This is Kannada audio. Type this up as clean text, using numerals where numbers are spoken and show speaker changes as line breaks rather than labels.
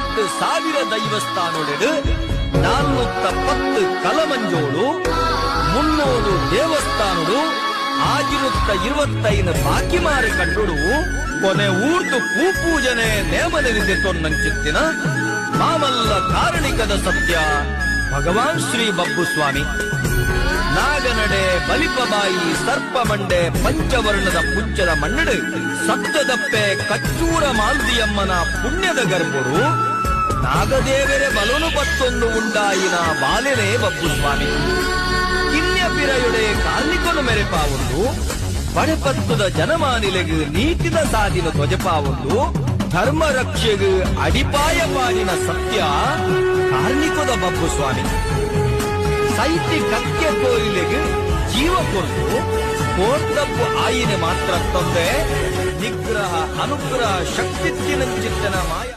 2,000 ದೈವಸ್ಥಾನೊಡೆಡು 410 ಕಲಮಂಜೋಳು 300 ದೇವಸ್ಥಾನಡು 125 ಬಾಕಿ ಮಾರಿ ಕಂಡುಡು ಕೊನೆ ಊರ್ದು ಪೂಜನೆ ನೇಮನೆನಿದೆ ತೊನ್ನಂಚಿತ್ತಿನ ಮಾಮಲ್ಲ ಕಾರಣಿಕದ ಸತ್ಯ ಭಗವಾನ್ ಶ್ರೀ ಬಬ್ಬು ಸ್ವಾಮಿ ನಾಗನಡೆ ಬಲಿಪಬಾಯಿ ಸರ್ಪಮಂಡೆ ಪಂಚವರ್ಣದ ಪುಂಚದ ಮಣ್ಣಡು ಸಪ್ತದಪ್ಪೆ ಕಚ್ಚೂರ ಮಾಲ್ದಿಯಮ್ಮನ ಪುಣ್ಯದ ಗರ್ಭರು ನಾಗದೇವರೆ ಬಲನು ಪತ್ತೊಂದು ಉಂಡಾಯಿನ ಬಾಲೆನೇ ಬಬ್ಬು ಸ್ವಾಮಿ ಕಿನ್ಯಪಿರಯುಡೆ ಕಾಲಿಕೊನು ಮೆರೆಪಾವುಂಡು ಪಡೆಪತ್ತುದ ಜನಮಾನಿಲೆಗು ನೀತಿದ ಸಾಧಿನ ಧ್ವಜಪಾವುಂಡು ಧರ್ಮ ರಕ್ಷೆಗು ಅಡಿಪಾಯ ಪಾಲಿನ ಸತ್ಯ ಕಾರ್ಣಿಕದ ಬಬ್ಬು ಸ್ವಾಮಿ ಸೈತಿ ಕಕ್ಕೆ ಕೋಯಿಲೆಗೆ ಜೀವ ಕೊಟ್ಟು ಕೋರ್ತಪ್ಪು ಆಯಿನೆ ಮಾತ್ರ ತೊಂದರೆ ನಿಗ್ರಹ ಅನುಗ್ರಹ ಶಕ್ತಿತ್ತಿನ ಚಿತ್ತನ ಮಾಯ